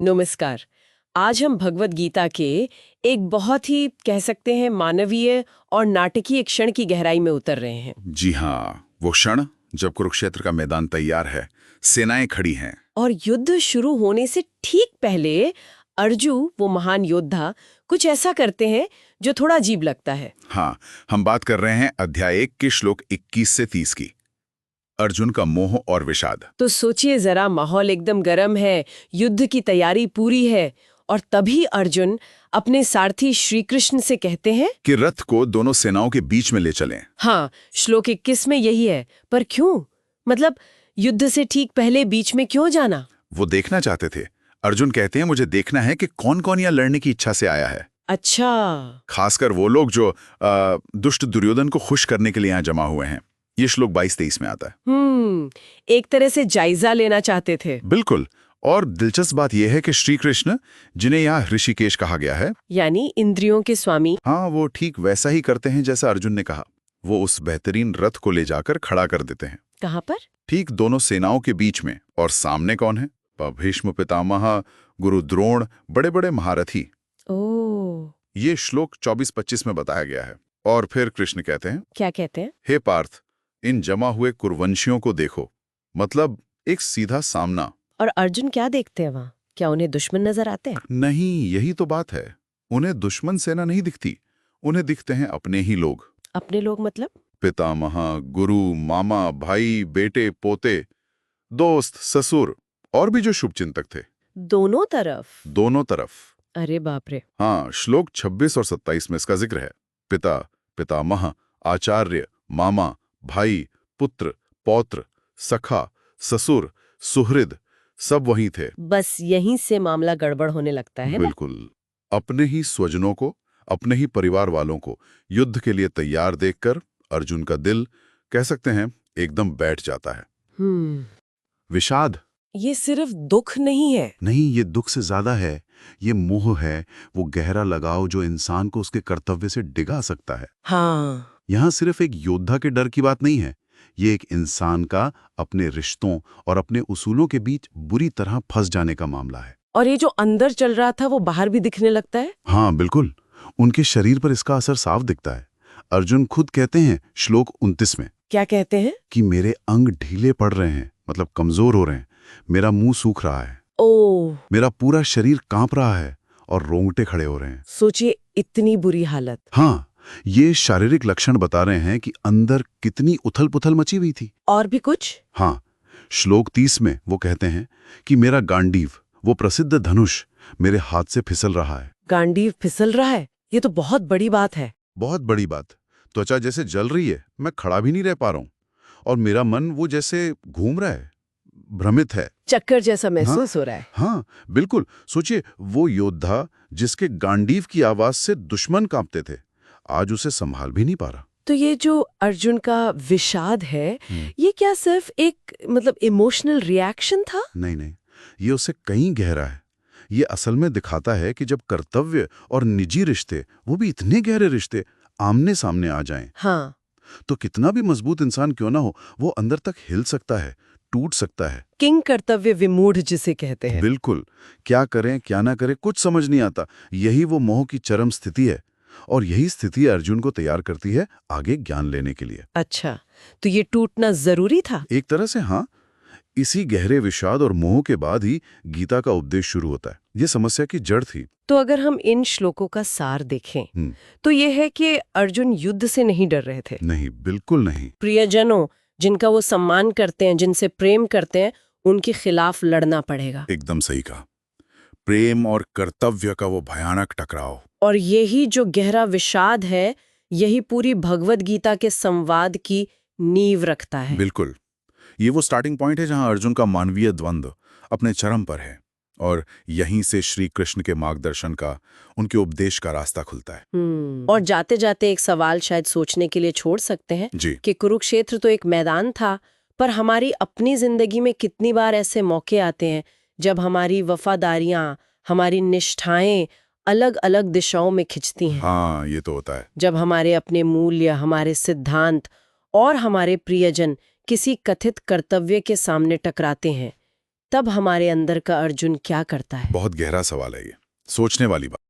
नमस्कार। आज हम भगवत गीता के एक बहुत ही कह सकते हैं मानवीय और नाटकीय क्षण की गहराई में उतर रहे हैं। जी हाँ, वो क्षण जब कुरुक्षेत्र का मैदान तैयार है, सेनाएं खड़ी हैं। और युद्ध शुरू होने से ठीक पहले अर्जुन, वो महान योद्धा, कुछ ऐसा करते हैं जो थोड़ा अजीब लगता है। हाँ, हम बात कर रहे हैं अध्याय 1 के श्लोक 21 से 30 की। अर्जुन का मोह और विषाद। तो सोचिए जरा, माहौल एकदम गर्म है, युद्ध की तैयारी पूरी है, और तभी अर्जुन अपने सारथी श्री कृष्ण से कहते हैं कि रथ को दोनों सेनाओं के बीच में ले चलें। हाँ, श्लोक 21 में यही है। पर क्यों? मतलब युद्ध से ठीक पहले बीच में क्यों जाना? वो देखना चाहते थे। अर्जुन कहते हैं, मुझे देखना है कि कौन कौन यहाँ लड़ने की इच्छा से आया है। अच्छा। खासकर वो लोग जो दुष्ट दुर्योधन को खुश करने के लिए यहाँ जमा हुए हैं। ये श्लोक 22-23 में आता है। एक तरह से जायजा लेना चाहते थे। बिल्कुल। और दिलचस्प बात यह है कि श्री कृष्ण, जिन्हें यहाँ ऋषिकेश कहा गया है, यानी इंद्रियों के स्वामी, हाँ, वो ठीक वैसा ही करते हैं जैसा अर्जुन ने कहा। वो उस बेहतरीन रथ को ले जाकर खड़ा कर देते हैं। कहाँ पर? ठीक दोनों सेनाओं के बीच में। और सामने कौन है? भीष्म पितामह, गुरु द्रोण, बड़े बड़े महारथी। ओह। ये श्लोक 24-25 में बताया गया है। और फिर कृष्ण कहते हैं, क्या कहते हैं? हे पार्थ, इन जमा हुए कुरुवंशियों को देखो। मतलब एक सीधा सामना। और अर्जुन क्या देखते हैं वहाँ? क्या उन्हें दुश्मन नजर आते हैं? नहीं, यही तो बात है। उन्हें दुश्मन सेना नहीं दिखती। उन्हें दिखते हैं अपने ही लोग। अपने लोग मतलब? पितामह, गुरु, मामा, भाई, बेटे, पोते, दोस्त, ससुर और भी जो शुभचिंतक थे। दोनों तरफ? दोनों तरफ। अरे बाप रे। हाँ, श्लोक 26 और 27 में इसका जिक्र है। पिता, पितामह, आचार्य, मामा, भाई, पुत्र, पौत्र, सखा, ससुर, सुहृद, सब वहीं थे। बस यहीं से मामला गड़बड़ होने लगता है ना? बिल्कुल। अपने ही स्वजनों को, अपने ही परिवार वालों को युद्ध के लिए तैयार देखकर अर्जुन का दिल, कह सकते हैं, एकदम बैठ जाता है। विषाद। ये सिर्फ दुख नहीं है। नहीं, ये दुख से ज्यादा है। ये मोह है, वो गहरा लगाव जो इंसान को उसके कर्तव्य से डिगा सकता है। हाँ। यहाँ सिर्फ एक योद्धा के डर की बात नहीं है। ये एक इंसान का अपने रिश्तों और अपने उसूलों के बीच बुरी तरह फंस जाने का मामला है। और ये जो अंदर चल रहा था वो बाहर भी दिखने लगता है। हाँ, बिल्कुल। उनके शरीर पर इसका असर साफ दिखता है। अर्जुन खुद कहते हैं श्लोक 29 में। क्या कहते हैं? कि मेरे अंग ढीले पड़ रहे हैं, मतलब कमजोर हो रहे हैं। मेरा मुंह सूख रहा है। ओह। मेरा पूरा शरीर कांप रहा है और रोंगटे खड़े हो रहे हैं। सोचिए, इतनी बुरी हालत। हाँ, ये शारीरिक लक्षण बता रहे हैं कि अंदर कितनी उथल-पुथल मची हुई थी। और भी कुछ? हाँ, श्लोक 30 में वो कहते हैं कि मेरा गांडीव, वो प्रसिद्ध धनुष, मेरे हाथ से फिसल रहा है। गांडीव फिसल रहा है? ये तो बहुत बड़ी बात है। बहुत बड़ी बात। त्वचा जैसे जल रही है, मैं खड़ा भी नहीं रह पा रहा हूं। और मेरा मन वो जैसे घूम रहा है, भ्रमित है। चक्कर जैसा महसूस हो रहा है। हाँ, बिल्कुल। सोचिए, वो योद्धा जिसके गांडीव की आवाज से दुश्मन कांपते थे, आज उसे संभाल भी नहीं पा रहा। तो ये जो अर्जुन का विषाद है, ये क्या सिर्फ एक मतलब इमोशनल रिएक्शन था? नहीं नहीं, ये उससे कहीं गहरा है। ये असल में दिखाता है कि जब कर्तव्य और निजी रिश्ते, वो भी इतने गहरे रिश्ते, आमने सामने आ जाएं, हाँ। तो कितना भी मजबूत इंसान क्यों ना हो, वो अंदर तक हिल सकता है, टूट सकता है। किंग कर्तव्य विमूढ़ जिसे कहते हैं। बिल्कुल। क्या करें क्या ना करें कुछ समझ नहीं आता। यही वो मोह की चरम स्थिति है। और यही स्थिति अर्जुन को तैयार करती है आगे ज्ञान लेने के लिए। अच्छा, तो ये टूटना जरूरी था? एक तरह से हाँ। इसी गहरे विषाद और मोह के बाद ही गीता का उपदेश शुरू होता है। ये समस्या की जड़ थी। तो अगर हम इन श्लोकों का सार देखें, तो ये है कि अर्जुन युद्ध से नहीं डर रहे थे। नहीं, बिल्कुल नहीं। प्रियजनों, जिनका वो सम्मान करते हैं, जिनसे प्रेम करते हैं, उनके खिलाफ लड़ना पड़ेगा। एकदम सही कहा। प्रेम और कर्तव्य का वो भयानक टकराव। और यही जो गहरा विषाद है, यही पूरी भगवद गीता के संवाद की नींव रखता है। बिल्कुल। ये वो स्टार्टिंग पॉइंट है जहां अर्जुन का मानवीय द्वंद्व अपने चरम पर है। और यहीं से श्री कृष्ण के मार्गदर्शन का, उनके उपदेश का रास्ता खुलता है। और जाते जाते एक सवाल शायद सोचने के लिए छोड़ सकते हैं जी। कि कुरुक्षेत्र तो एक मैदान था, पर हमारी अपनी जिंदगी में कितनी बार ऐसे मौके आते हैं जब हमारी वफादारियां, हमारी निष्ठाएं अलग अलग दिशाओं में खिंचती हैं। हाँ, ये तो होता है। जब हमारे अपने मूल्य, हमारे सिद्धांत और हमारे प्रियजन किसी कथित कर्तव्य के सामने टकराते हैं। तब हमारे अंदर का अर्जुन क्या करता है? बहुत गहरा सवाल है ये, सोचने वाली बात।